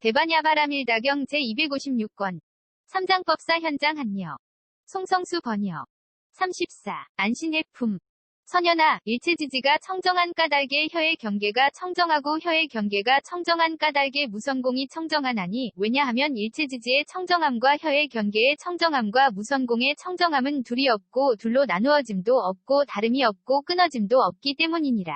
대반야바라밀다경 제256권. 삼장법사 현장 한여. 송성수 번역. 34. 안신해품. 선현아, 일체지지가 청정한 까닭에 혀의 경계가 청정하고 혀의 경계가 청정한 까닭에 무선공이 청정하나니, 왜냐하면 일체지지의 청정함과 혀의 경계의 청정함과 무선공의 청정함은 둘이 없고 둘로 나누어짐도 없고 다름이 없고 끊어짐도 없기 때문이니라.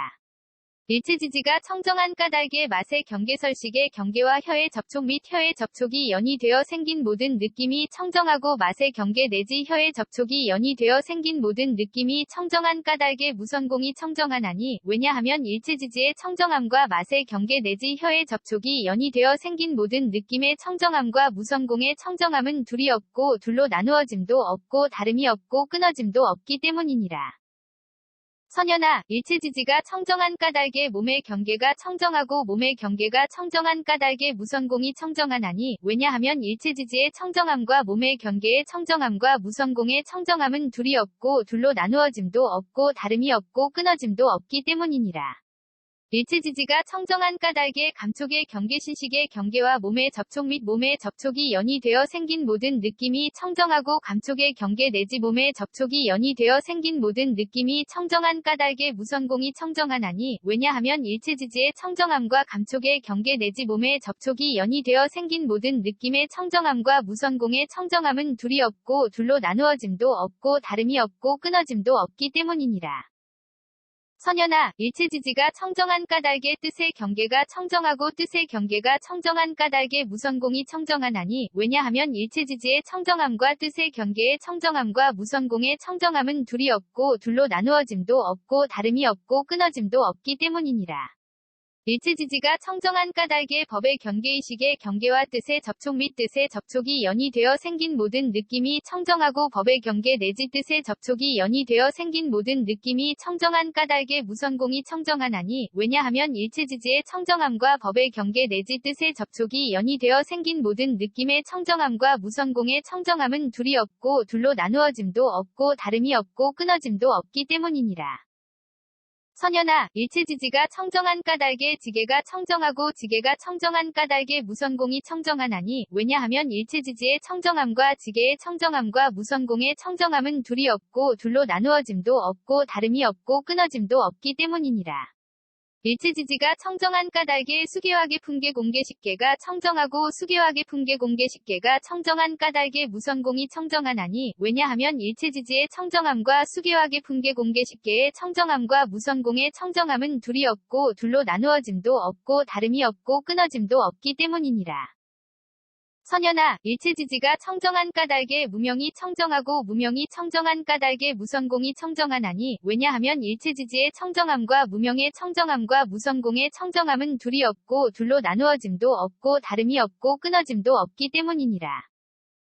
일체지지가 청정한 까닭의 맛의 경계설식의 경계와 혀의 접촉 및 혀의 접촉이 연이 되어 생긴 모든 느낌이 청정하고 맛의 경계 내지 혀의 접촉이 연이 되어 생긴 모든 느낌이 청정한 까닭의 무선공이 청정하나니, 왜냐하면 일체지지의 청정함과 맛의 경계 내지 혀의 접촉이 연이 되어 생긴 모든 느낌의 청정함과 무선공의 청정함은 둘이 없고 둘로 나누어짐도 없고 다름이 없고 끊어짐도 없기 때문이니라. 선현아, 일체지지가 청정한 까닭에 몸의 경계가 청정하고 몸의 경계가 청정한 까닭에 무선공이 청정하나니, 왜냐하면 일체지지의 청정함과 몸의 경계의 청정함과 무선공의 청정함은 둘이 없고 둘로 나누어짐도 없고 다름이 없고 끊어짐도 없기 때문이니라. 일체지지가 청정한 까닭에 감촉의 경계신식의 경계와 몸의 접촉 및 몸의 접촉이 연이 되어 생긴 모든 느낌이 청정하고 감촉의 경계 내지 몸의 접촉이 연이 되어 생긴 모든 느낌이 청정한 까닭에 무선공이 청정하나니, 왜냐하면 일체지지의 청정함과 감촉의 경계 내지 몸의 접촉이 연이 되어 생긴 모든 느낌의 청정함과 무선공의 청정함은 둘이 없고 둘로 나누어짐도 없고 다름이 없고 끊어짐도 없기 때문이니라. 선현아, 일체지지가 청정한 까닭의 뜻의 경계가 청정하고 뜻의 경계가 청정한 까닭의 무선공이 청정하나니, 왜냐하면 일체지지의 청정함과 뜻의 경계의 청정함과 무선공의 청정함은 둘이 없고 둘로 나누어짐도 없고 다름이 없고 끊어짐도 없기 때문이니라. 일체지지가 청정한 까닭의 법의 경계의식의 경계와 뜻의 접촉 및 뜻의 접촉이 연이 되어 생긴 모든 느낌이 청정하고 법의 경계 내지 뜻의 접촉이 연이 되어 생긴 모든 느낌이 청정한 까닭의 무선공이 청정하나니, 왜냐하면 일체지지의 청정함과 법의 경계 내지 뜻의 접촉이 연이 되어 생긴 모든 느낌의 청정함과 무선공의 청정함은 둘이 없고 둘로 나누어짐도 없고 다름이 없고 끊어짐도 없기 때문이니라. 선현아, 일체지지가 청정한 까닭에 지게가 청정하고 지게가 청정한 까닭에 무선공이 청정하나니, 왜냐하면 일체지지의 청정함과 지게의 청정함과 무선공의 청정함은 둘이 없고 둘로 나누어짐도 없고 다름이 없고 끊어짐도 없기 때문이니라. 일체지지가 청정한 까닭에 수계화계 풍계 공계식계가 청정하고 수계화계 풍계 공계식계가 청정한 까닭에 무선공이 청정하나니, 왜냐하면 일체지지의 청정함과 수계화계 풍계 공계식계의 청정함과 무선공의 청정함은 둘이 없고 둘로 나누어짐도 없고 다름이 없고 끊어짐도 없기 때문이니라. 선현아, 일체지지가 청정한 까닭에 무명이 청정하고 무명이 청정한 까닭에 무선공이 청정하나니, 왜냐하면 일체지지의 청정함과 무명의 청정함과 무선공의 청정함은 둘이 없고 둘로 나누어짐도 없고 다름이 없고 끊어짐도 없기 때문이니라.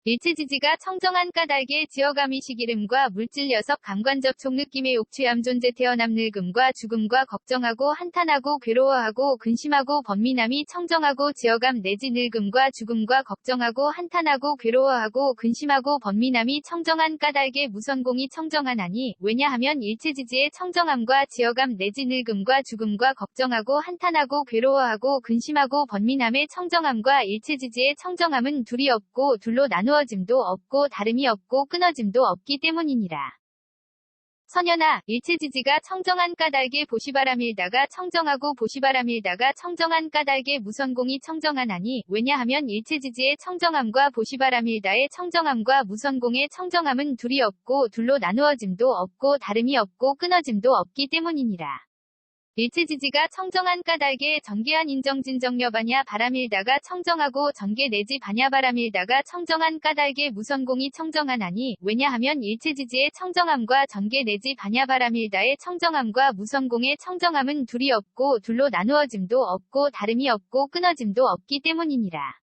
일체지지가 청정한 까닭에 지어감이식 이름과 물질 녀석 감관접촉 느낌의 옥취함 존재 태어남 늙음과 죽음과 걱정하고 한탄하고 괴로워하고 근심하고 번민함이 청정하고 지어감 내지 늙음과 죽음과 걱정하고 한탄하고 괴로워하고 근심하고 번민함이 청정한 까닭에 무선공이 청정하나니, 왜냐하면 일체지지의 청정함과 지어감 내지 늙음과 죽음과 걱정하고 한탄하고 괴로워하고 근심하고 번민함의 청정함과 일체지지의 청정함은 둘이 없고 둘로 나누어짐도 없고 다름이 없고 끊어짐도 없기 때문이니라. 선현아, 일체지지가 청정한 까닭에 보시바라밀다가 청정하고 보시바라밀다가 청정한 까닭에 무선공이 청정하나니, 왜냐하면 일체지지의 청정함과 보시바라밀다의 청정함과 무선공의 청정함은 둘이 없고 둘로 나누어짐도 없고 다름이 없고 끊어짐도 없기 때문이니라. 일체지지가 청정한 까닭에 전개한 인정진정여바냐 바라밀다가 청정하고 전개 내지 바냐 바라밀다가 청정한 까닭에 무선공이 청정하나니, 왜냐하면 일체지지의 청정함과 전개 내지 바냐 바라밀다의 청정함과 무선공의 청정함은 둘이 없고 둘로 나누어짐도 없고 다름이 없고 끊어짐도 없기 때문이니라.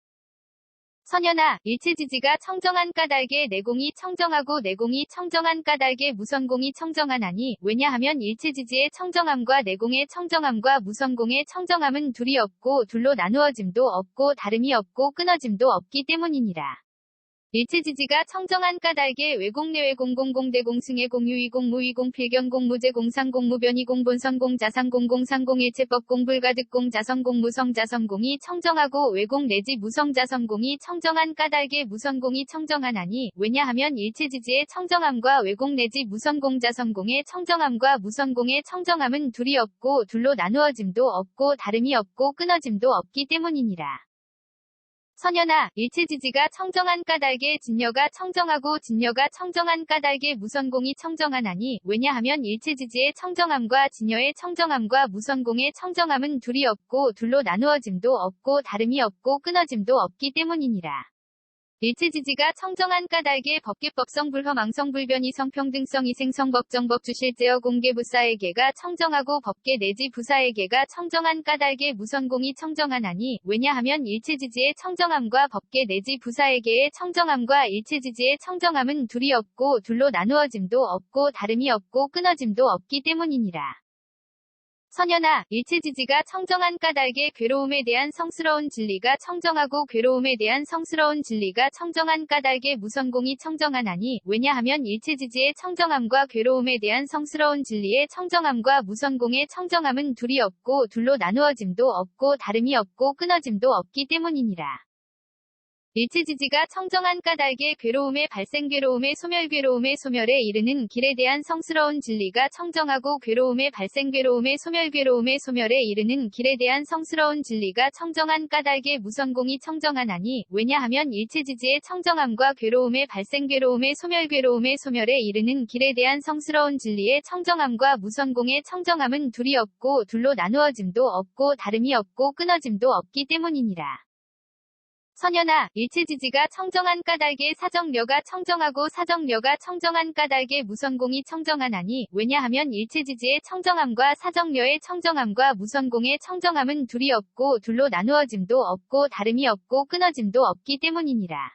선현아, 일체지지가 청정한 까닭에 내공이 청정하고 내공이 청정한 까닭에 무선공이 청정하나니, 왜냐하면 일체지지의 청정함과 내공의 청정함과 무선공의 청정함은 둘이 없고 둘로 나누어짐도 없고 다름이 없고 끊어짐도 없기 때문이니라. 일체지지가 청정한 까닭에 외공내외 공공공대 공승의 공유이 공무이 공필경 공무제 공상 공무변이 공본선 공자상 공공상공 일체법 공불가득 공자성 공무성 자성공이 청정하고 외공 내지 무성 자성공이 청정한 까닭에 무선공이 청정하나니 왜냐하면 일체지지의 청정함과 외공 내지 무선공 자성공의 청정함과 무선공의 청정함은 둘이 없고 둘로 나누어짐도 없고 다름이 없고 끊어짐도 없기 때문이니라. 선연아, 일체지지가 청정한 까닭에 진여가 청정하고 진여가 청정한 까닭에 무선공이 청정하나니 왜냐하면 일체지지의 청정함과 진여의 청정함과 무선공의 청정함은 둘이 없고 둘로 나누어짐도 없고 다름이 없고 끊어짐도 없기 때문이니라. 일체지지가 청정한 까닭에 법계법성 불허망성 불변이 성평등성 이생성 법정법 주실제어 공개부사에게가 청정하고 법계 내지 부사에게가 청정한 까닭에 무선공이 청정하나니 왜냐하면 일체지지의 청정함과 법계 내지 부사에게의 청정함과 일체지지의 청정함은 둘이 없고 둘로 나누어짐도 없고 다름이 없고 끊어짐도 없기 때문이니라. 선연아, 일체지지가 청정한 까닭에 괴로움에 대한 성스러운 진리가 청정하고 괴로움에 대한 성스러운 진리가 청정한 까닭에 무선공이 청정하나니 왜냐하면 일체지지의 청정함과 괴로움에 대한 성스러운 진리의 청정함과 무선공의 청정함은 둘이 없고 둘로 나누어짐도 없고 다름이 없고 끊어짐도 없기 때문이니라. 일체지지가 청정한 까닭에 괴로움의 발생 괴로움의 소멸 괴로움의 소멸에 이르는 길에 대한 성스러운 진리가 청정하고 괴로움의 발생 괴로움의 소멸에 이르는 길에 대한 성스러운 진리가 청정한 까닭에 무선공이 청정하나니 왜냐하면 일체지지의 청정함과 괴로움의 발생 괴로움의 소멸에 이르는 길에 대한 성스러운 진리의 청정함과 무선공의 청정함은 둘이 없고 둘로 나누어짐도 없고 다름이 없고 끊어짐도 없기 때문이니라. 선연아, 일체지지가 청정한 까닭에 사정려가 청정하고 사정려가 청정한 까닭에 무선공이 청정하나니 왜냐하면 일체지지의 청정함과 사정려의 청정함과 무선공의 청정함은 둘이 없고 둘로 나누어짐도 없고 다름이 없고 끊어짐도 없기 때문이니라.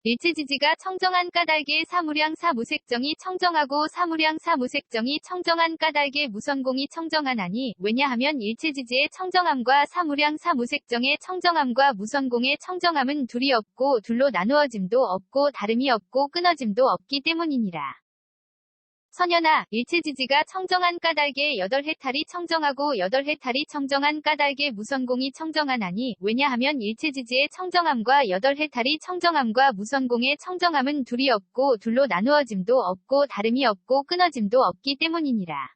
일체지지가 청정한 까닭에 사무량 사무색정이 청정하고 사무량 사무색정이 청정한 까닭에 무선공이 청정하나니 왜냐하면 일체지지의 청정함과 사무량 사무색정의 청정함과 무선공의 청정함은 둘이 없고 둘로 나누어짐도 없고 다름이 없고 끊어짐도 없기 때문이니라. 선연아, 일체지지가 청정한 까닭에 여덟 해탈이 청정하고 여덟 해탈이 청정한 까닭에 무선공이 청정하나니 왜냐하면 일체지지의 청정함과 여덟 해탈이 청정함과 무선공의 청정함은 둘이 없고 둘로 나누어짐도 없고 다름이 없고 끊어짐도 없기 때문이니라.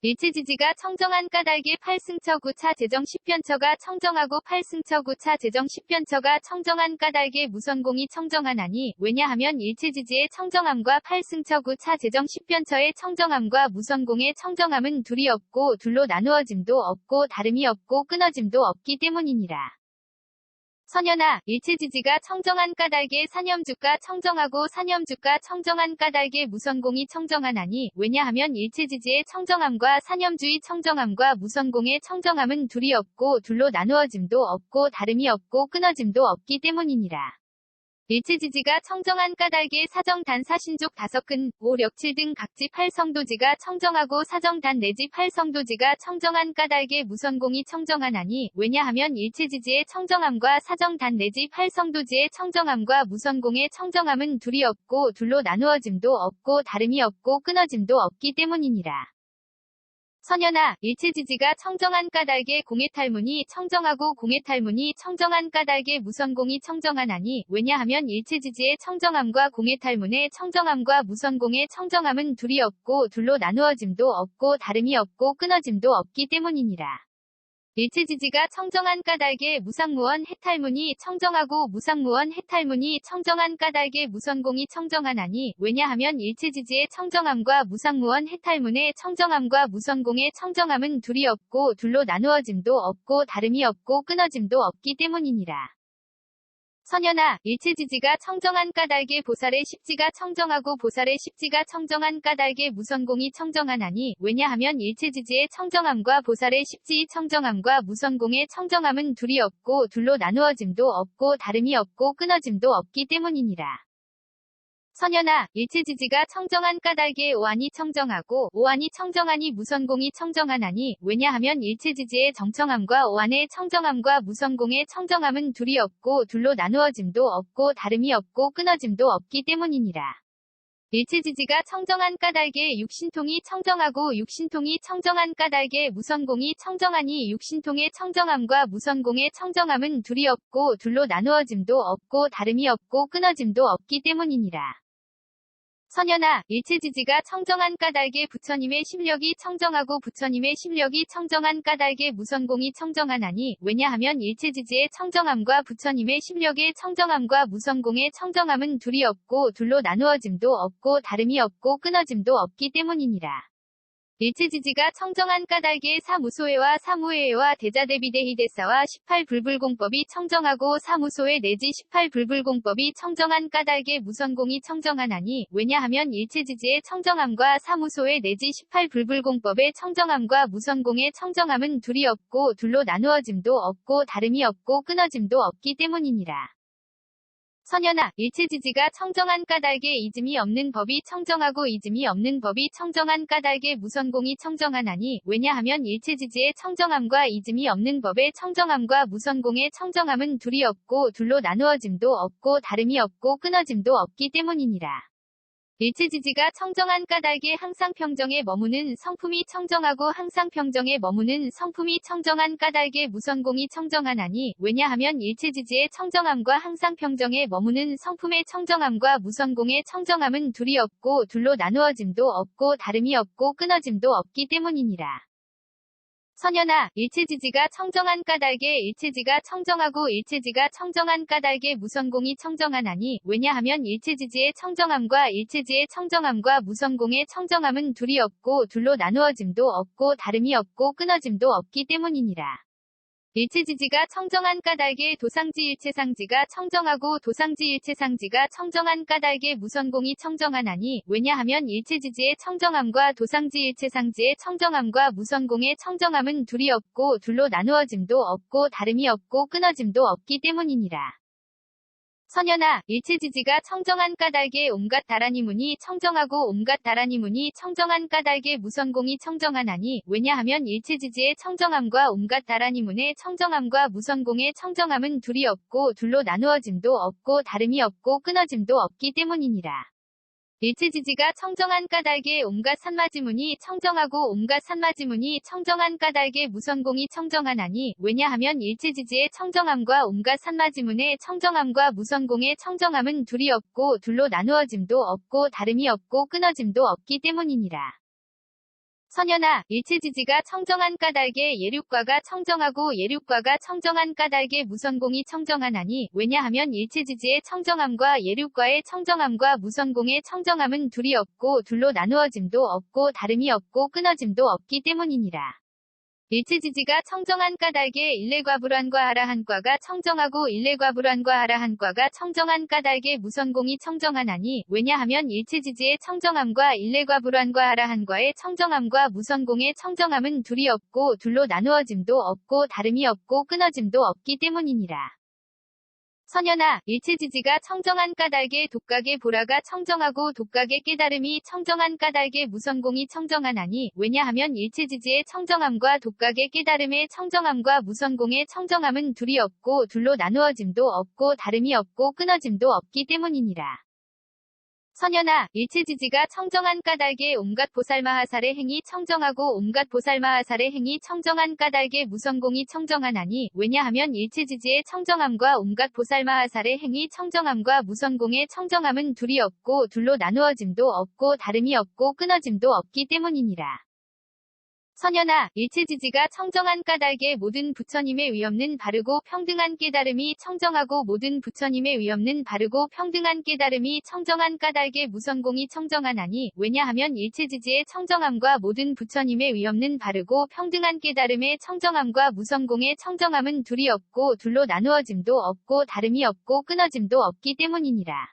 일체지지가 청정한 까닭에 8승처 9차 재정 10편처가 청정하고 8승처 9차 재정 10편처가 청정한 까닭에 무선공이 청정하나니 왜냐하면 일체지지의 청정함과 8승처 9차 재정 10편처의 청정함과 무선공의 청정함은 둘이 없고 둘로 나누어짐도 없고 다름이 없고 끊어짐도 없기 때문이니라. 선연아, 일체지지가 청정한 까닭에 사념주가 청정하고 사념주가 청정한 까닭에 무선공이 청정하나니 왜냐하면 일체지지의 청정함과 사념주의 청정함과 무선공의 청정함은 둘이 없고 둘로 나누어짐도 없고 다름이 없고 끊어짐도 없기 때문이니라. 일체지지가 청정한 까닭에 사정단 사신족 5근, 5, 력 7 등 각지 8성도지가 청정하고 사정단 내지 8성도지가 청정한 까닭에 무선공이 청정하나니 왜냐하면 일체지지의 청정함과 사정단 내지 8성도지의 청정함과 무선공의 청정함은 둘이 없고 둘로 나누어짐도 없고 다름이 없고 끊어짐도 없기 때문이니라. 선연아, 일체지지가 청정한 까닭에 공해탈문이 청정하고 공해탈문이 청정한 까닭에 무선공이 청정하나니 왜냐하면 일체지지의 청정함과 공해탈문의 청정함과 무선공의 청정함은 둘이 없고 둘로 나누어짐도 없고 다름이 없고 끊어짐도 없기 때문이니라. 일체지지가 청정한 까닭에 무상무원 해탈문이 청정하고 무상무원 해탈문이 청정한 까닭에 무선공이 청정하나니 왜냐하면 일체지지의 청정함과 무상무원 해탈문의 청정함과 무선공의 청정함은 둘이 없고 둘로 나누어짐도 없고 다름이 없고 끊어짐도 없기 때문이니라. 선연아, 일체지지가 청정한 까닭에 보살의 십지가 청정하고 보살의 십지가 청정한 까닭에 무선공이 청정하나니 왜냐하면 일체지지의 청정함과 보살의 십지의 청정함과 무선공의 청정함은 둘이 없고 둘로 나누어짐도 없고 다름이 없고 끊어짐도 없기 때문이니라. 선연아, 일체지지가 청정한 까닭에 오한이 청정하고 오한이 청정하니 무선공이 청정하나니 왜냐하면 일체지지의 정청함과 오한의 청정함과 무선공의 청정함은 둘이 없고 둘로 나누어짐도 없고 다름이 없고 끊어짐도 없기 때문이니라. 일체지지가 청정한 까닭에 육신통이 청정하고 육신통이 청정한 까닭에 무선공이 청정하니 육신통의 청정함과 무선공의 청정함은 둘이 없고 둘로 나누어짐도 없고 다름이 없고 끊어짐도 없기 때문이니라. 선연아, 일체지지가 청정한 까닭에 부처님의 심력이 청정하고 부처님의 심력이 청정한 까닭에 무선공이 청정하나니 왜냐하면 일체지지의 청정함과 부처님의 심력의 청정함과 무선공의 청정함은 둘이 없고 둘로 나누어짐도 없고 다름이 없고 끊어짐도 없기 때문이니라. 일체지지가 청정한 까닭에 사무소회와 사무회와 대자대비대희대사와 18불불공법이 청정하고 사무소회 내지 18불불공법이 청정한 까닭에 무선공이 청정하나니 왜냐하면 일체지지의 청정함과 사무소회 내지 18불불공법의 청정함과 무선공의 청정함은 둘이 없고 둘로 나누어짐도 없고 다름이 없고 끊어짐도 없기 때문이니라. 선연아, 일체지지가 청정한 까닭에 이즘이 없는 법이 청정하고 이즘이 없는 법이 청정한 까닭에 무선공이 청정하나니 왜냐하면 일체지지의 청정함과 이즘이 없는 법의 청정함과 무선공의 청정함은 둘이 없고 둘로 나누어짐도 없고 다름이 없고 끊어짐도 없기 때문이니라. 일체지지가 청정한 까닭에 항상 평정에 머무는 성품이 청정하고 항상 평정에 머무는 성품이 청정한 까닭에 무선공이 청정하나니 왜냐하면 일체지지의 청정함과 항상 평정에 머무는 성품의 청정함과 무선공의 청정함은 둘이 없고 둘로 나누어짐도 없고 다름이 없고 끊어짐도 없기 때문이니라. 선연아, 일체지지가 청정한 까닭에 일체지가 청정하고 일체지가 청정한 까닭에 무선공이 청정하나니 왜냐하면 일체지지의 청정함과 일체지의 청정함과 무선공의 청정함은 둘이 없고 둘로 나누어짐도 없고 다름이 없고 끊어짐도 없기 때문이니라. 일체지지가 청정한 까닭에 도상지일체상지가 청정하고 도상지일체상지가 청정한 까닭에 무선공이 청정하나니 왜냐하면 일체지지의 청정함과 도상지일체상지의 청정함과 무선공의 청정함은 둘이 없고 둘로 나누어짐도 없고 다름이 없고 끊어짐도 없기 때문이니라. 선연아, 일체지지가 청정한 까닭에 온갖 다라니문이 청정하고 온갖 다라니문이 청정한 까닭에 무선공이 청정하나니 왜냐하면 일체지지의 청정함과 온갖 다라니문의 청정함과 무선공의 청정함은 둘이 없고 둘로 나누어짐도 없고 다름이 없고 끊어짐도 없기 때문이니라. 일체지지가 청정한 까닭에 온갖 산마지문이 청정하고 온갖 산마지문이 청정한 까닭에 무선공이 청정하나니 왜냐하면 일체지지의 청정함과 온갖 산마지문의 청정함과 무선공의 청정함은 둘이 없고 둘로 나누어짐도 없고 다름이 없고 끊어짐도 없기 때문이니라. 선연아, 일체지지가 청정한 까닭에 예륙과가 청정하고 예륙과가 청정한 까닭에 무선공이 청정하나니 왜냐하면 일체지지의 청정함과 예륙과의 청정함과 무선공의 청정함은 둘이 없고 둘로 나누어짐도 없고 다름이 없고 끊어짐도 없기 때문이니라. 일체지지가 청정한 까닭에 일레과불환과 아라한과가 청정하고 일레과불환과 아라한과가 청정한 까닭에 무선공이 청정하나니 왜냐하면 일체지지의 청정함과 일레과불환과 아라한과의 청정함과 무선공의 청정함은 둘이 없고 둘로 나누어짐도 없고 다름이 없고 끊어짐도 없기 때문이니라. 선연아, 일체지지가 청정한 까닭에 독각의 보라가 청정하고 독각의 깨달음이 청정한 까닭에 무선공이 청정하나니 왜냐하면 일체지지의 청정함과 독각의 깨달음의 청정함과 무선공의 청정함은 둘이 없고 둘로 나누어짐도 없고 다름이 없고 끊어짐도 없기 때문이니라. 선연아, 일체지지가 청정한 까닭에 온갖 보살마하살의 행위 청정하고 온갖 보살마하살의 행위 청정한 까닭에 무선공이 청정하나니 왜냐하면 일체지지의 청정함과 온갖 보살마하살의 행위 청정함과 무선공의 청정함은 둘이 없고 둘로 나누어짐도 없고 다름이 없고 끊어짐도 없기 때문이니라. 선연아, 일체지지가 청정한 까닭에 모든 부처님의 위없는 바르고 평등한 깨달음이 청정하고 모든 부처님의 위없는 바르고 평등한 깨달음이 청정한 까닭에 무선공이 청정하나니 왜냐하면 일체지지의 청정함과 모든 부처님의 위없는 바르고 평등한 깨달음의 청정함과 무선공의 청정함은 둘이 없고 둘로 나누어짐도 없고 다름이 없고 끊어짐도 없기 때문이니라.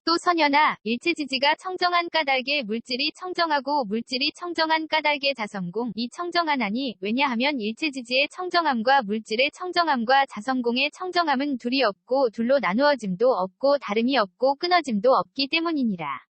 또 선연아, 일체지지가 청정한 까닭에 물질이 청정하고 물질이 청정한 까닭에 자성공이 청정하나니 왜냐하면 일체지지의 청정함과 물질의 청정함과 자성공의 청정함은 둘이 없고 둘로 나누어짐도 없고 다름이 없고 끊어짐도 없기 때문이니라.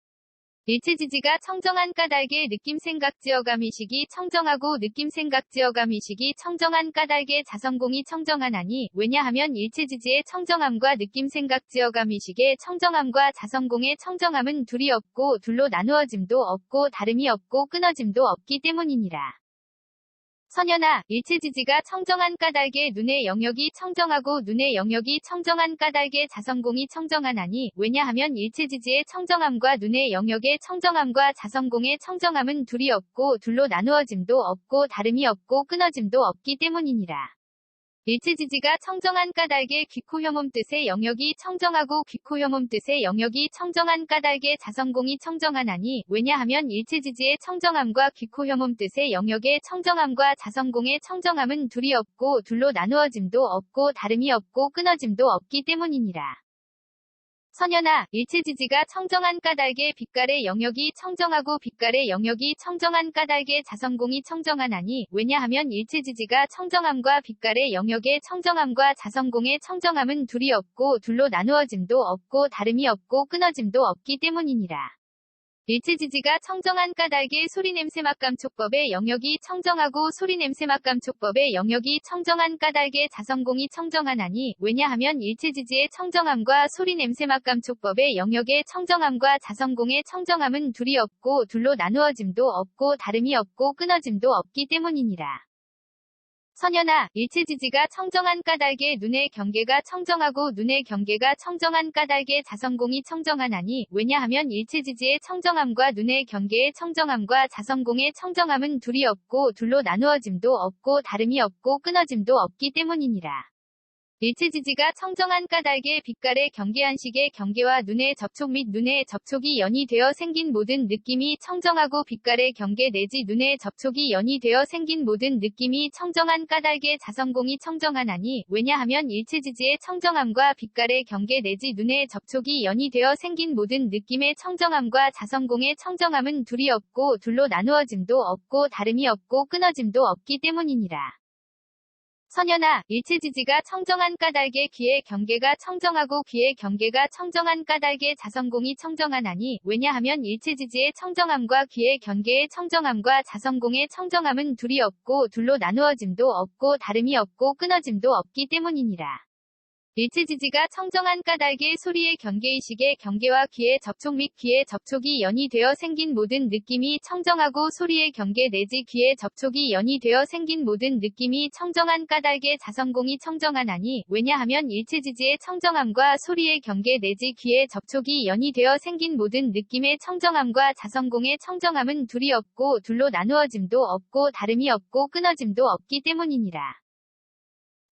일체지지가 청정한 까닭에 느낌생각지어감의식이 청정하고 느낌생각지어감의식이 청정한 까닭에 자성공이 청정하나니 왜냐하면 일체지지의 청정함과 느낌생각지어감의식의 청정함과 자성공의 청정함은 둘이 없고 둘로 나누어짐도 없고 다름이 없고 끊어짐도 없기 때문이니라. 선연아, 일체지지가 청정한 까닭에 눈의 영역이 청정하고 눈의 영역이 청정한 까닭에 자성공이 청정하나니 왜냐하면 일체지지의 청정함과 눈의 영역의 청정함과 자성공의 청정함은 둘이 없고 둘로 나누어짐도 없고 다름이 없고 끊어짐도 없기 때문이니라. 일체지지가 청정한 까닭에 귀코혐음 뜻의 영역이 청정하고 귀코혐음 뜻의 영역이 청정한 까닭에 자성공이 청정하나니 왜냐하면 일체지지의 청정함과 귀코혐음 뜻의 영역의 청정함과 자성공의 청정함은 둘이 없고 둘로 나누어짐도 없고 다름이 없고 끊어짐도 없기 때문이니라. 선연아, 일체지지가 청정한 까닭에 빛깔의 영역이 청정하고 빛깔의 영역이 청정한 까닭에 자성공이 청정하나니 왜냐하면 일체지지가 청정함과 빛깔의 영역의 청정함과 자성공의 청정함은 둘이 없고 둘로 나누어짐도 없고 다름이 없고 끊어짐도 없기 때문이니라. 일체지지가 청정한 까닭에 소리냄새맛감촉법의 영역이 청정하고 소리냄새맛감촉법의 영역이 청정한 까닭에 자성공이 청정하나니 왜냐하면 일체지지의 청정함과 소리냄새맛감촉법의 영역의 청정함과 자성공의 청정함은 둘이 없고 둘로 나누어짐도 없고 다름이 없고 끊어짐도 없기 때문이니라. 선연아, 일체지지가 청정한 까닭에 눈의 경계가 청정하고 눈의 경계가 청정한 까닭에 자성공이 청정하나니 왜냐하면 일체지지의 청정함과 눈의 경계의 청정함과 자성공의 청정함은 둘이 없고 둘로 나누어짐도 없고 다름이 없고 끊어짐도 없기 때문이니라. 일체지지가 청정한 까닭에 빛깔의 경계한식의 경계와 눈의 접촉 및 눈의 접촉이 연이 되어 생긴 모든 느낌이 청정하고 빛깔의 경계 내지 눈의 접촉이 연이 되어 생긴 모든 느낌이 청정한 까닭에 자성공이 청정하나니 왜냐하면 일체지지의 청정함과 빛깔의 경계 내지 눈의 접촉이 연이 되어 생긴 모든 느낌의 청정함과 자성공의 청정함은 둘이 없고 둘로 나누어짐도 없고 다름이 없고 끊어짐도 없기 때문이니라. 선연아, 일체지지가 청정한 까닭에 귀의 경계가 청정하고 귀의 경계가 청정한 까닭에 자성공이 청정하나니 왜냐하면 일체지지의 청정함과 귀의 경계의 청정함과 자성공의 청정함은 둘이 없고 둘로 나누어짐도 없고 다름이 없고 끊어짐도 없기 때문이니라. 일체지지가 청정한 까닭에 소리의 경계의식의 경계와 귀의 접촉 및 귀의 접촉이 연이 되어 생긴 모든 느낌이 청정하고 소리의 경계 내지 귀의 접촉이 연이 되어 생긴 모든 느낌이 청정한 까닭에 자성공이 청정하나니 왜냐하면 일체지지의 청정함과 소리의 경계 내지 귀의 접촉이 연이 되어 생긴 모든 느낌의 청정함과 자성공의 청정함은 둘이 없고 둘로 나누어짐도 없고 다름이 없고 끊어짐도 없기 때문이니라.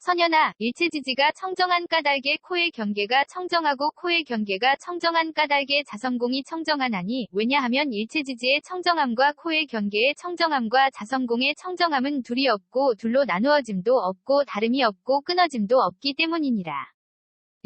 선연아, 일체지지가 청정한 까닭에 코의 경계가 청정하고 코의 경계가 청정한 까닭에 자성공이 청정하나니 왜냐하면 일체지지의 청정함과 코의 경계의 청정함과 자성공의 청정함은 둘이 없고 둘로 나누어짐도 없고 다름이 없고 끊어짐도 없기 때문이니라.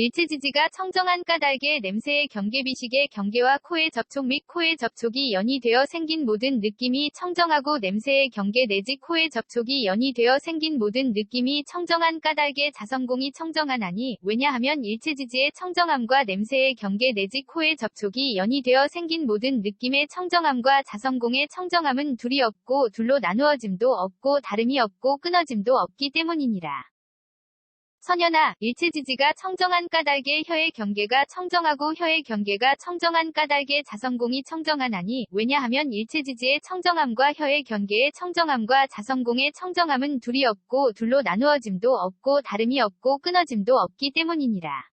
일체지지가 청정한 까닭에 냄새의 경계비식의 경계와 코의 접촉 및 코의 접촉이 연이 되어 생긴 모든 느낌이 청정하고 냄새의 경계 내지 코의 접촉이 연이 되어 생긴 모든 느낌이 청정한 까닭에 자성공이 청정하나니 왜냐하면 일체지지의 청정함과 냄새의 경계 내지 코의 접촉이 연이 되어 생긴 모든 느낌의 청정함과 자성공의 청정함은 둘이 없고 둘로 나누어짐도 없고 다름이 없고 끊어짐도 없기 때문이니라. 선연아, 일체지지가 청정한 까닭에 혀의 경계가 청정하고 혀의 경계가 청정한 까닭에 자성공이 청정하나니 왜냐하면 일체지지의 청정함과 혀의 경계의 청정함과 자성공의 청정함은 둘이 없고 둘로 나누어짐도 없고 다름이 없고 끊어짐도 없기 때문이니라.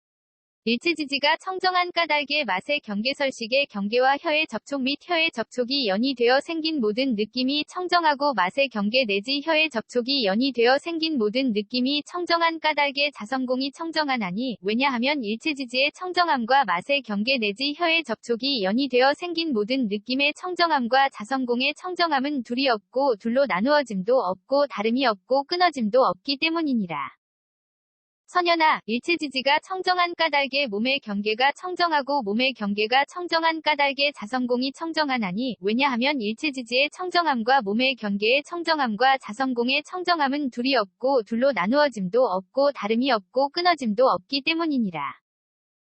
일체지지가 청정한 까닭에 맛의 경계설식의 경계와 혀의 접촉 및 혀의 접촉이 연이 되어 생긴 모든 느낌이 청정하고 맛의 경계 내지 혀의 접촉이 연이 되어 생긴 모든 느낌이 청정한 까닭에 자성공이 청정하나니 왜냐하면 일체지지의 청정함과 맛의 경계 내지 혀의 접촉이 연이 되어 생긴 모든 느낌의 청정함과 자성공의 청정함은 둘이 없고 둘로 나누어짐도 없고 다름이 없고 끊어짐도 없기 때문이니라. 선연아, 일체지지가 청정한 까닭에 몸의 경계가 청정하고 몸의 경계가 청정한 까닭에 자성공이 청정하나니 왜냐하면 일체지지의 청정함과 몸의 경계의 청정함과 자성공의 청정함은 둘이 없고 둘로 나누어짐도 없고 다름이 없고 끊어짐도 없기 때문이니라.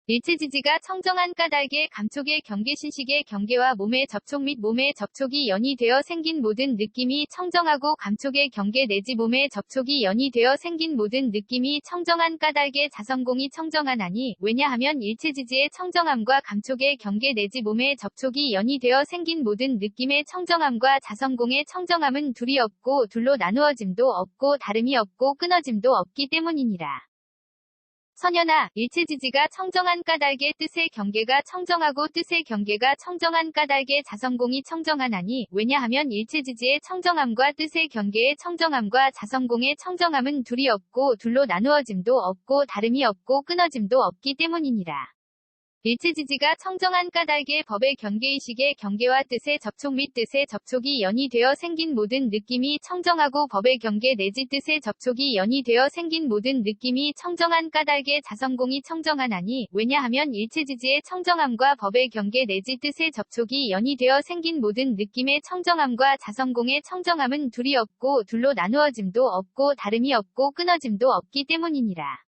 일체지지가 청정한 까닭에 감촉의 경계신식의 경계와 몸의 접촉 및 몸의 접촉이 연이 되어 생긴 모든 느낌이 청정하고 감촉의 경계 내지 몸의 접촉이 연이 되어 생긴 모든 느낌이 청정한 까닭에 자성공이 청정하나니 왜냐하면 일체지지의 청정함과 감촉의 경계 내지 몸의 접촉이 연이 되어 생긴 모든 느낌의 청정함과 자성공의 청정함은 둘이 없고 둘로 나누어짐도 없고 다름이 없고 끊어짐도 없기 때문이니라. 선연아, 일체지지가 청정한 까닭의 뜻의 경계가 청정하고 뜻의 경계가 청정한 까닭의 자성공이 청정하나니 왜냐하면 일체지지의 청정함과 뜻의 경계의 청정함과 자성공의 청정함은 둘이 없고 둘로 나누어짐도 없고 다름이 없고 끊어짐도 없기 때문이니라. 일체지지가 청정한 까닭의 법의 경계의식의 경계와 뜻의 접촉 및 뜻의 접촉이 연이 되어 생긴 모든 느낌이 청정하고 법의 경계 내지 뜻의 접촉이 연이 되어 생긴 모든 느낌이 청정한 까닭의 자성공이 청정하나니 왜냐하면 일체지지의 청정함과 법의 경계 내지 뜻의 접촉이 연이 되어 생긴 모든 느낌의 청정함과 자성공의 청정함은 둘이 없고 둘로 나누어짐도 없고 다름이 없고 끊어짐도 없기 때문이니라.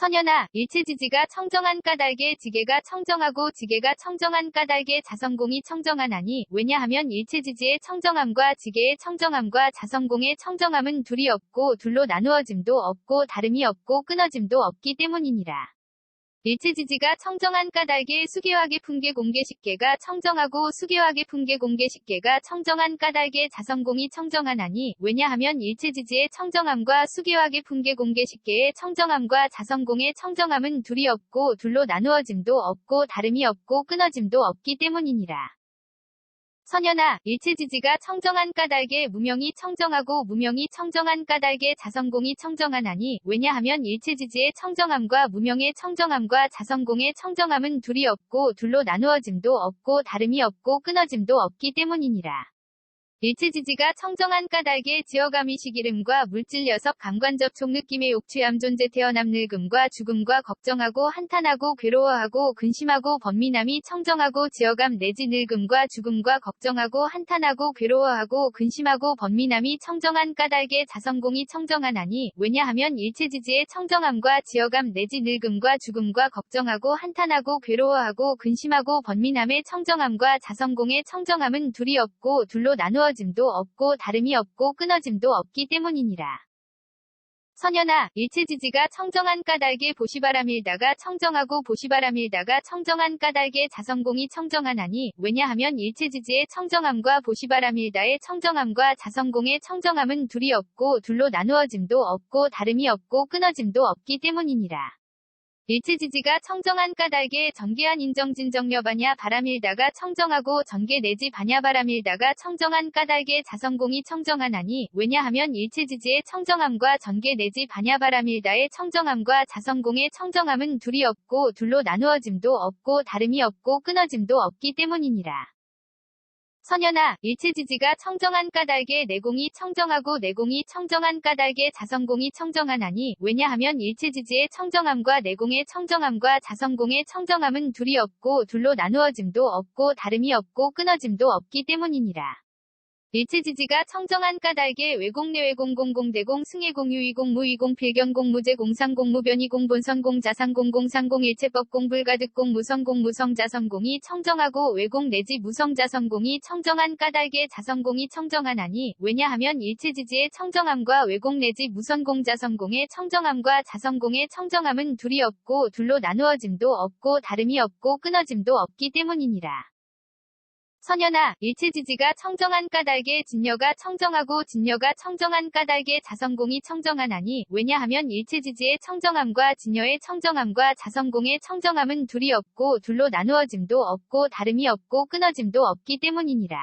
선연아, 일체지지가 청정한 까닭에 지계가 청정하고 지계가 청정한 까닭에 자성공이 청정하나니 왜냐하면 일체지지의 청정함과 지계의 청정함과 자성공의 청정함은 둘이 없고 둘로 나누어짐도 없고 다름이 없고 끊어짐도 없기 때문이니라. 일체지지가 청정한 까닭에 수계화계 풍계 공계식계가 청정하고 수계화계 풍계 공계식계가 청정한 까닭에 자성공이 청정하나니 왜냐하면 일체지지의 청정함과 수계화계 풍계 공계식계의 청정함과 자성공의 청정함은 둘이 없고 둘로 나누어짐도 없고 다름이 없고 끊어짐도 없기 때문이니라. 선연아, 일체지지가 청정한 까닭에 무명이 청정하고 무명이 청정한 까닭에 자성공이 청정하나니 왜냐하면 일체지지의 청정함과 무명의 청정함과 자성공의 청정함은 둘이 없고 둘로 나누어짐도 없고 다름이 없고 끊어짐도 없기 때문이니라. 일체지지가 청정한 까닭에 지어감이식 이름과 물질 녀석 감관접촉 느낌의 욕취함 존재 태어남 늙음과 죽음과 걱정하고 한탄하고 괴로워하고 근심하고 번민함이 청정하고 지어감 내지 늙음과 죽음과 걱정하고 한탄하고 괴로워하고 근심하고 번민함이 청정한 까닭에 자성공이 청정하나니 왜냐하면 일체지지의 청정함과 지어감 내지 늙음과 죽음과 걱정하고 한탄하고 괴로워하고 근심하고 번민함의 청정함과 자성공의 청정함은 둘이 없고 둘로 나누어 짐도 없고 다름이 없고 끊어짐도 없기 때문이니라. 선연아, 일체지지가 청정한 까닭에 보시바람일다가 청정하고 보시바람일다가 청정한 까닭에 자성공이 청정하나니 왜냐하면 일체지지의 청정함과 보시바람일다의 청정함과 자성공의 청정함은 둘이 없고 둘로 나누어짐도 없고 다름이 없고 끊어짐도 없기 때문이니라. 일체지지가 청정한 까닭에 전개한 인정진정여바냐 바람일다가 청정하고 전개 내지 바냐바람일다가 청정한 까닭에 자성공이 청정하나니 왜냐하면 일체지지의 청정함과 전개 내지 바냐바람일다의 청정함과 자성공의 청정함은 둘이 없고 둘로 나누어짐도 없고 다름이 없고 끊어짐도 없기 때문이니라. 선연아, 일체지지가 청정한 까닭에 내공이 청정하고 내공이 청정한 까닭에 자성공이 청정하나니 왜냐하면 일체지지의 청정함과 내공의 청정함과 자성공의 청정함은 둘이 없고 둘로 나누어짐도 없고 다름이 없고 끊어짐도 없기 때문이니라. 일체지지가 청정한 까닭에 외공 내외공 공공대공 승해공 유이공 무이공 필경공 무제공 상공 무변이공 본선공 자상공 공상공 일체법공 불가득공 무성공 무성자성공이 청정하고 외공 내지 무성자성공이 청정한 까닭에 자성공이 청정하나니 왜냐하면 일체지지의 청정함과 외공 내지 무성공자성공의 청정함과 자성공의 청정함은 둘이 없고 둘로 나누어짐도 없고 다름이 없고 끊어짐도 없기 때문이니라. 선연아, 일체지지가 청정한 까닭에 진여가 청정하고 진여가 청정한 까닭에 자성공이 청정하나니 왜냐하면 일체지지의 청정함과 진여의 청정함과 자성공의 청정함은 둘이 없고 둘로 나누어짐도 없고 다름이 없고 끊어짐도 없기 때문이니라.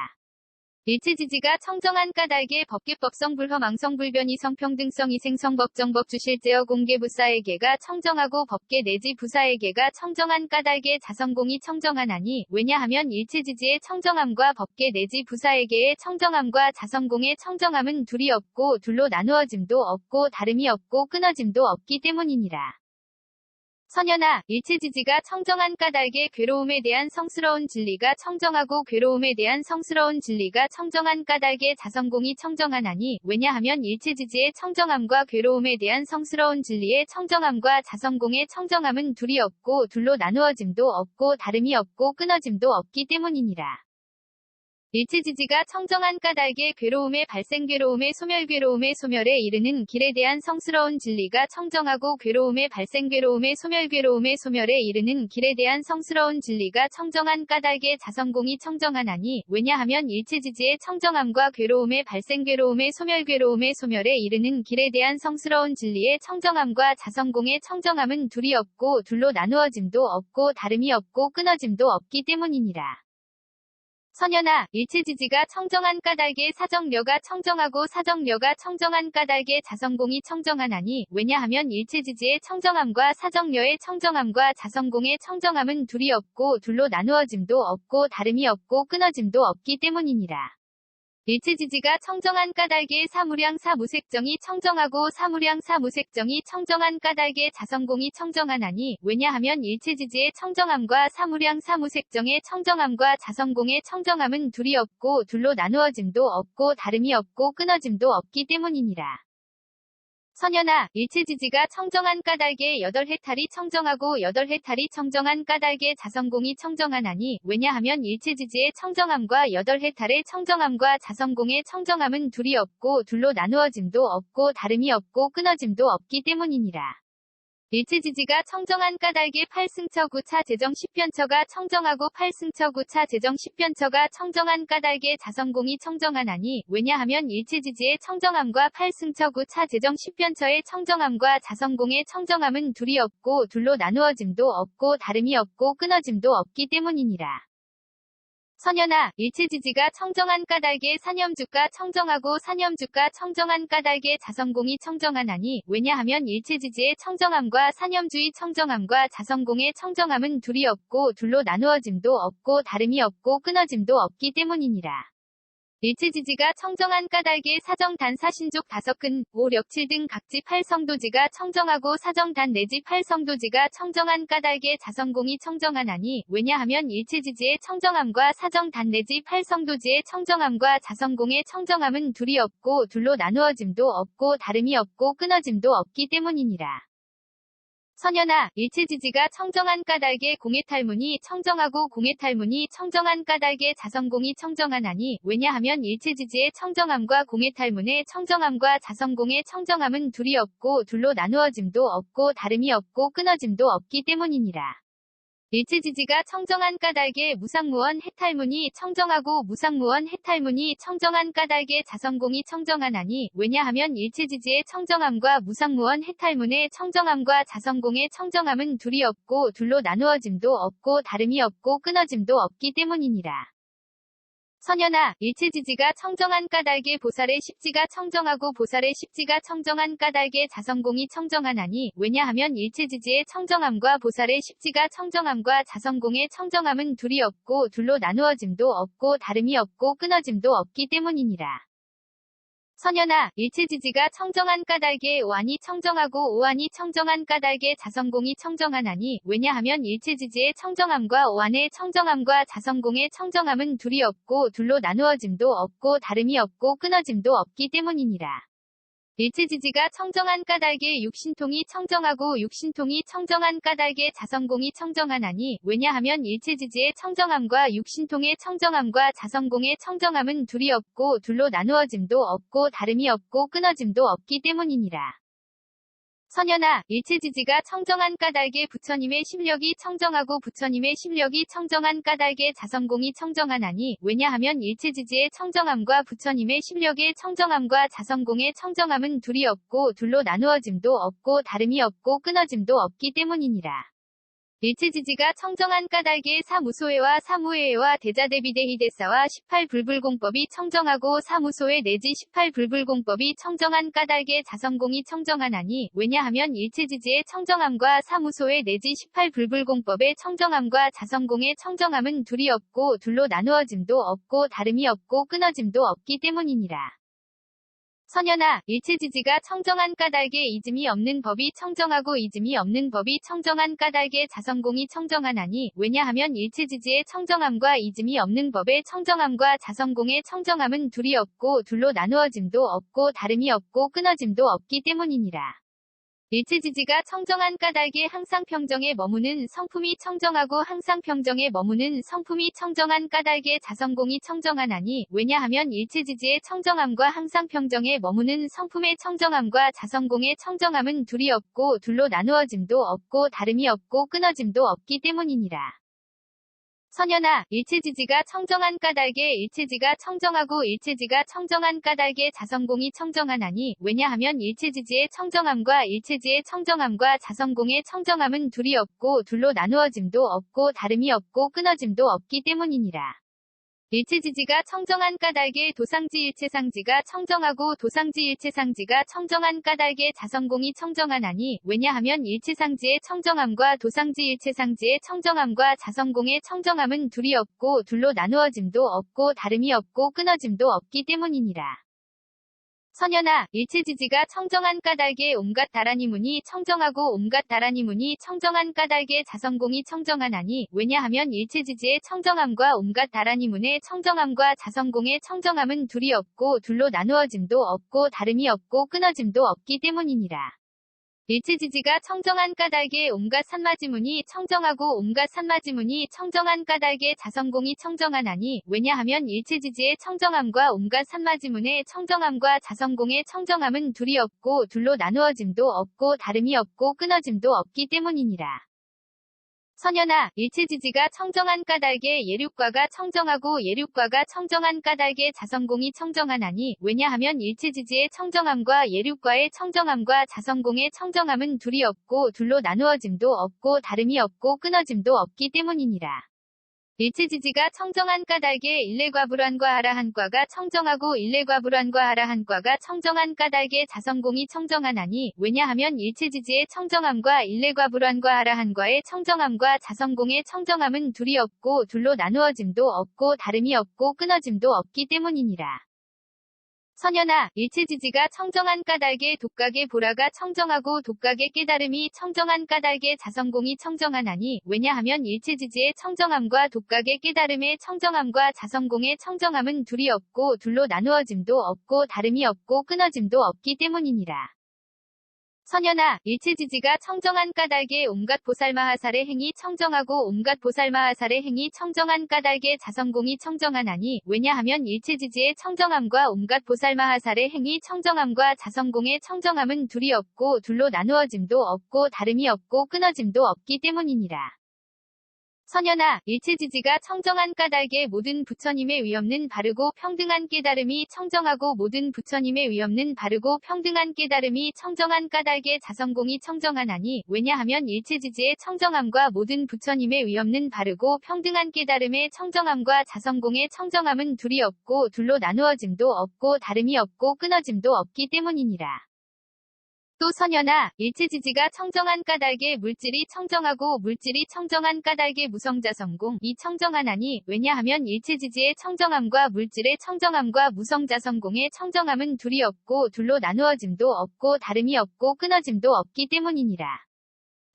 일체지지가 청정한 까닭에 법계법성 불허망성 불변이 성평등성 이생성 법정법 주실제어 공개부사에게가 청정하고 법계 내지 부사에게가 청정한 까닭에 자성공이 청정하나니 왜냐하면 일체지지의 청정함과 법계 내지 부사에게의 청정함과 자성공의 청정함은 둘이 없고 둘로 나누어짐도 없고 다름이 없고 끊어짐도 없기 때문이니라. 선연아, 일체지지가 청정한 까닭에 괴로움에 대한 성스러운 진리가 청정하고 괴로움에 대한 성스러운 진리가 청정한 까닭에 자성공이 청정하나니 왜냐하면 일체지지의 청정함과 괴로움에 대한 성스러운 진리의 청정함과 자성공의 청정함은 둘이 없고 둘로 나누어짐도 없고 다름이 없고 끊어짐도 없기 때문이니라. 일체지지가 청정한 까닭에 괴로움의 발생 괴로움의 소멸 괴로움의 소멸에 이르는 길에 대한 성스러운 진리가 청정하고 괴로움의 발생 괴로움의 소멸 괴로움의 소멸에 이르는 길에 대한 성스러운 진리가 청정한 까닭에 자성공이 청정하나니 왜냐하면 일체지지의 청정함과 괴로움의 발생 괴로움의 소멸에 이르는 길에 대한 성스러운 진리의 청정함과 자성공의 청정함은 둘이 없고 둘로 나누어짐도 없고 다름이 없고 끊어짐도 없기 때문이니라. 선연아, 일체지지가 청정한 까닭에 사정려가 청정하고 사정려가 청정한 까닭에 자성공이 청정하나니 왜냐하면 일체지지의 청정함과 사정려의 청정함과 자성공의 청정함은 둘이 없고 둘로 나누어짐도 없고 다름이 없고 끊어짐도 없기 때문이니라. 일체지지가 청정한 까닭에 사무량 사무색정이 청정하고 사무량 사무색정이 청정한 까닭에 자성공이 청정하나니 왜냐하면 일체지지의 청정함과 사무량 사무색정의 청정함과 자성공의 청정함은 둘이 없고 둘로 나누어짐도 없고 다름이 없고 끊어짐도 없기 때문이니라. 선연아, 일체지지가 청정한 까닭에 여덟 해탈이 청정하고 여덟 해탈이 청정한 까닭에 자성공이 청정하나니 왜냐하면 일체지지의 청정함과 여덟 해탈의 청정함과 자성공의 청정함은 둘이 없고 둘로 나누어짐도 없고 다름이 없고 끊어짐도 없기 때문이니라. 일체지지가 청정한 까닭에 8승처 9차 재정 10편처가 청정하고 8승처 9차 재정 10편처가 청정한 까닭에 자성공이 청정하나니 왜냐하면 일체지지의 청정함과 8승처 9차 재정 10편처의 청정함과 자성공의 청정함은 둘이 없고 둘로 나누어짐도 없고 다름이 없고 끊어짐도 없기 때문이니라. 선연아, 일체지지가 청정한 까닭에 사념주가 청정하고 사념주가 청정한 까닭에 자성공이 청정하나니 왜냐하면 일체지지의 청정함과 사념주의 청정함과 자성공의 청정함은 둘이 없고 둘로 나누어짐도 없고 다름이 없고 끊어짐도 없기 때문이니라. 일체지지가 청정한 까닭에 사정단 사신족 5근, 5, 력 7 등 각지 8성도지가 청정하고 사정단 내지 8성도지가 청정한 까닭에 자성공이 청정하나니 왜냐하면 일체지지의 청정함과 사정단 내지 8성도지의 청정함과 자성공의 청정함은 둘이 없고 둘로 나누어짐도 없고 다름이 없고 끊어짐도 없기 때문이니라. 선연아, 일체지지가 청정한 까닭에 공해탈문이 청정하고 공해탈문이 청정한 까닭에 자성공이 청정하나니 왜냐하면 일체지지의 청정함과 공해탈문의 청정함과 자성공의 청정함은 둘이 없고 둘로 나누어짐도 없고 다름이 없고 끊어짐도 없기 때문이니라. 일체지지가 청정한 까닭에 무상무원 해탈문이 청정하고 무상무원 해탈문이 청정한 까닭에 자성공이 청정하나니 왜냐하면 일체지지의 청정함과 무상무원 해탈문의 청정함과 자성공의 청정함은 둘이 없고 둘로 나누어짐도 없고 다름이 없고 끊어짐도 없기 때문이니라. 선연아, 일체지지가 청정한 까닭에 보살의 십지가 청정하고 보살의 십지가 청정한 까닭에 자성공이 청정하나니 왜냐하면 일체지지의 청정함과 보살의 십지가 청정함과 자성공의 청정함은 둘이 없고 둘로 나누어짐도 없고 다름이 없고 끊어짐도 없기 때문이니라. 선연아, 일체지지가 청정한 까닭에 오한이 청정하고 오한이 청정한 까닭에 자성공이 청정하나니 왜냐하면 일체지지의 청정함과 오한의 청정함과 자성공의 청정함은 둘이 없고 둘로 나누어짐도 없고 다름이 없고 끊어짐도 없기 때문이니라. 일체지지가 청정한 까닭에 육신통이 청정하고 육신통이 청정한 까닭에 자성공이 청정하나니 왜냐하면 일체지지의 청정함과 육신통의 청정함과 자성공의 청정함은 둘이 없고 둘로 나누어짐도 없고 다름이 없고 끊어짐도 없기 때문이니라. 선연아, 일체지지가 청정한 까닭에 부처님의 심력이 청정하고 부처님의 심력이 청정한 까닭에 자성공이 청정하나니 왜냐하면 일체지지의 청정함과 부처님의 심력의 청정함과 자성공의 청정함은 둘이 없고 둘로 나누어짐도 없고 다름이 없고 끊어짐도 없기 때문이니라. 일체지지가 청정한 까닭에 사무소외와 사무회와 대자대비대희대사와 18불불공법이 청정하고 사무소외 내지 18불불공법이 청정한 까닭에 자성공이 청정하나니 왜냐하면 일체지지의 청정함과 사무소외 내지 18불불공법의 청정함과 자성공의 청정함은 둘이 없고 둘로 나누어짐도 없고 다름이 없고 끊어짐도 없기 때문이니라. 선연아, 일체지지가 청정한 까닭에 이즘이 없는 법이 청정하고 이즘이 없는 법이 청정한 까닭에 자성공이 청정하나니 왜냐하면 일체지지의 청정함과 이즘이 없는 법의 청정함과 자성공의 청정함은 둘이 없고 둘로 나누어짐도 없고 다름이 없고 끊어짐도 없기 때문이니라. 일체지지가 청정한 까닭에 항상 평정에 머무는 성품이 청정하고 항상 평정에 머무는 성품이 청정한 까닭에 자성공이 청정하나니 왜냐하면 일체지지의 청정함과 항상 평정에 머무는 성품의 청정함과 자성공의 청정함은 둘이 없고 둘로 나누어짐도 없고 다름이 없고 끊어짐도 없기 때문이니라. 선연아, 일체지지가 청정한 까닭에 일체지가 청정하고 일체지가 청정한 까닭에 자성공이 청정하나니 왜냐하면 일체지지의 청정함과 일체지의 청정함과 자성공의 청정함은 둘이 없고 둘로 나누어짐도 없고 다름이 없고 끊어짐도 없기 때문이니라. 일체지지가 청정한 까닭에 도상지 일체상지가 청정하고 도상지 일체상지가 청정한 까닭에 자성공이 청정하나니 왜냐하면 일체상지의 청정함과 도상지 일체상지의 청정함과 자성공의 청정함은 둘이 없고 둘로 나누어짐도 없고 다름이 없고 끊어짐도 없기 때문이니라. 선연아, 일체지지가 청정한 까닭에 온갖 다라니문이 청정하고 온갖 다라니문이 청정한 까닭에 자성공이 청정하나니 왜냐하면 일체지지의 청정함과 온갖 다라니문의 청정함과 자성공의 청정함은 둘이 없고 둘로 나누어짐도 없고 다름이 없고 끊어짐도 없기 때문이니라. 일체지지가 청정한 까닭에 온갖 산마지문이 청정하고 온갖 산마지문이 청정한 까닭에 자성공이 청정하나니 왜냐하면 일체지지의 청정함과 온갖 산마지문의 청정함과 자성공의 청정함은 둘이 없고 둘로 나누어짐도 없고 다름이 없고 끊어짐도 없기 때문이니라. 선연아, 일체지지가 청정한 까닭에 예륙과가 청정하고 예륙과가 청정한 까닭에 자성공이 청정하나니 왜냐하면 일체지지의 청정함과 예륙과의 청정함과 자성공의 청정함은 둘이 없고 둘로 나누어짐도 없고 다름이 없고 끊어짐도 없기 때문이니라. 일체지지가 청정한 까닭에 일례과불환과 하라한과가 청정하고 일례과불환과 하라한과가 청정한 까닭에 자성공이 청정하나니 왜냐하면 일체지지의 청정함과 일례과불환과 하라한과의 청정함과 자성공의 청정함은 둘이 없고 둘로 나누어짐도 없고 다름이 없고 끊어짐도 없기 때문이니라. 선연아, 일체지지가 청정한 까닭에 독각의 보라가 청정하고 독각의 깨달음이 청정한 까닭에 자성공이 청정하나니 왜냐하면 일체지지의 청정함과 독각의 깨달음의 청정함과 자성공의 청정함은 둘이 없고 둘로 나누어짐도 없고 다름이 없고 끊어짐도 없기 때문이니라. 선연아, 일체지지가 청정한 까닭에 온갖 보살마하살의 행위 청정하고 온갖 보살마하살의 행위 청정한 까닭에 자성공이 청정하나니 왜냐하면 일체지지의 청정함과 온갖 보살마하살의 행위 청정함과 자성공의 청정함은 둘이 없고 둘로 나누어짐도 없고 다름이 없고 끊어짐도 없기 때문이니라. 선연아, 일체지지가 청정한 까닭에 모든 부처님의 위없는 바르고 평등한 깨달음이 청정하고 모든 부처님의 위없는 바르고 평등한 깨달음이 청정한 까닭에 자성공이 청정하나니 왜냐하면 일체지지의 청정함과 모든 부처님의 위없는 바르고 평등한 깨달음의 청정함과 자성공의 청정함은 둘이 없고 둘로 나누어짐도 없고 다름이 없고 끊어짐도 없기 때문이니라. 또 선연아, 일체지지가 청정한 까닭에 물질이 청정하고 물질이 청정한 까닭에 무성자성공이 청정하나니 왜냐하면 일체지지의 청정함과 물질의 청정함과 무성자성공의 청정함은 둘이 없고 둘로 나누어짐도 없고 다름이 없고 끊어짐도 없기 때문이니라.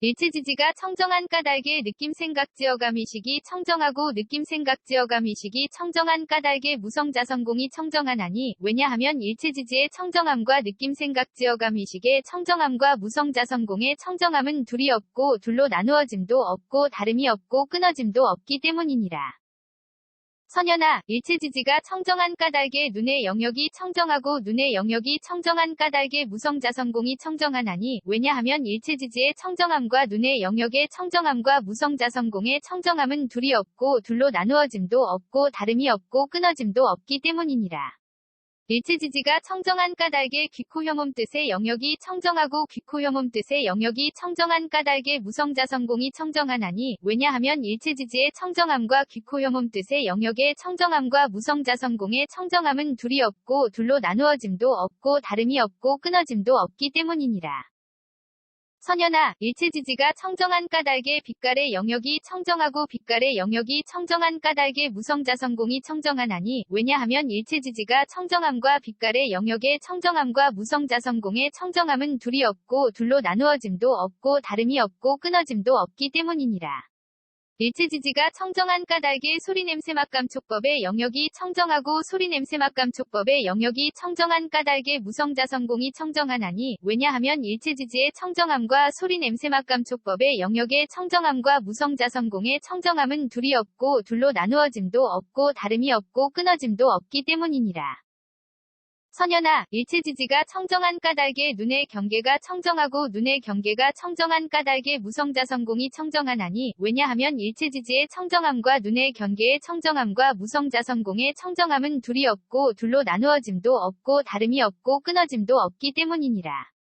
일체지지가 청정한 까닭에 느낌생각지어감의식이 청정하고 느낌생각지어감의식이 청정한 까닭에 무성자성공이 청정하나니 왜냐하면 일체지지의 청정함과 느낌생각지어감의식의 청정함과 무성자성공의 청정함은 둘이 없고 둘로 나누어짐도 없고 다름이 없고 끊어짐도 없기 때문이니라. 선연아, 일체지지가 청정한 까닭에 눈의 영역이 청정하고 눈의 영역이 청정한 까닭에 무성자성공이 청정하나니 왜냐하면 일체지지의 청정함과 눈의 영역의 청정함과 무성자성공의 청정함은 둘이 없고 둘로 나누어짐도 없고 다름이 없고 끊어짐도 없기 때문이니라. 일체지지가 청정한 까닭의 귀코혐음 뜻의 영역이 청정하고 귀코혐음 뜻의 영역이 청정한 까닭의 무성자성공이 청정하나니 왜냐하면 일체지지의 청정함과 귀코혐음 뜻의 영역의 청정함과 무성자성공의 청정함은 둘이 없고 둘로 나누어짐도 없고 다름이 없고 끊어짐도 없기 때문이니라. 선현아, 일체지지가 청정한 까닭의 빛깔의 영역이 청정하고 빛깔의 영역이 청정한 까닭의 무성자성공이 청정하나니 왜냐하면 일체지지가 청정함과 빛깔의 영역의 청정함과 무성자성공의 청정함은 둘이 없고 둘로 나누어짐도 없고 다름이 없고 끊어짐도 없기 때문이니라. 일체지지가 청정한 까닭의 소리냄새맛감촉법의 영역이 청정하고 소리냄새맛감촉법의 영역이 청정한 까닭의 무성자성공이 청정하나니 왜냐하면 일체지지의 청정함과 소리냄새맛감촉법의 영역의 청정함과 무성자성공의 청정함은 둘이 없고 둘로 나누어짐도 없고 다름이 없고 끊어짐도 없기 때문이니라. 선현아, 일체지지가 청정한 까닭의 눈의 경계가 청정하고 눈의 경계가 청정한 까닭의 무성자성공이 청정하나니 왜냐하면 일체지지의 청정함과 눈의 경계의 청정함과 무성자성공의 청정함은 둘이 없고 둘로 나누어짐도 없고 다름이 없고 끊어짐도 없기 때문이니라.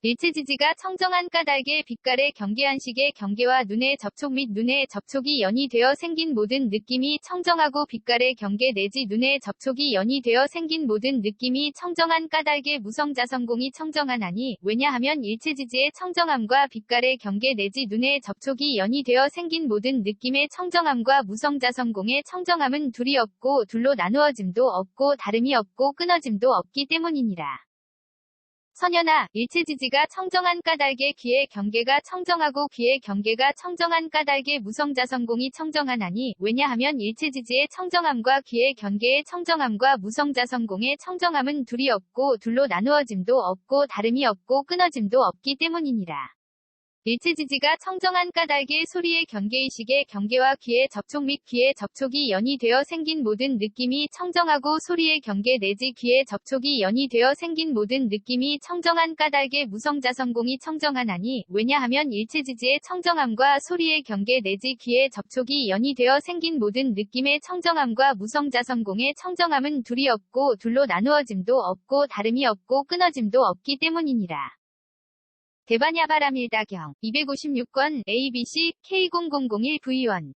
일체지지가 청정한 까닭의 빛깔의 경계한식의 경계와 눈의 접촉 및 눈의 접촉이 연이 되어 생긴 모든 느낌이 청정하고 빛깔의 경계 내지 눈의 접촉이 연이 되어 생긴 모든 느낌이 청정한 까닭의 무성자성공이 청정하나니 왜냐하면 일체지지의 청정함과 빛깔의 경계 내지 눈의 접촉이 연이 되어 생긴 모든 느낌의 청정함과 무성자성공의 청정함은 둘이 없고 둘로 나누어짐도 없고 다름이 없고 끊어짐도 없기 때문이니라. 선현아, 일체지지가 청정한 까닭의 귀의 경계가 청정하고 귀의 경계가 청정한 까닭의 무성자성공이 청정하나니 왜냐하면 일체지지의 청정함과 귀의 경계의 청정함과 무성자성공의 청정함은 둘이 없고 둘로 나누어짐도 없고 다름이 없고 끊어짐도 없기 때문이니라. 일체지지가 청정한 까닭의 소리의 경계의식의 경계와 귀의 접촉 및 귀의 접촉이 연이 되어 생긴 모든 느낌이 청정하고 소리의 경계 내지 귀의 접촉이 연이 되어 생긴 모든 느낌이 청정한 까닭의 무성자성공이 청정하나니 왜냐하면 일체지지의 청정함과 소리의 경계 내지 귀의 접촉이 연이 되어 생긴 모든 느낌의 청정함과 무성자성공의 청정함은 둘이 없고 둘로 나누어짐도 없고 다름이 없고 끊어짐도 없기 때문이니라. 대반야바람일다경 256권 ABC K0001V1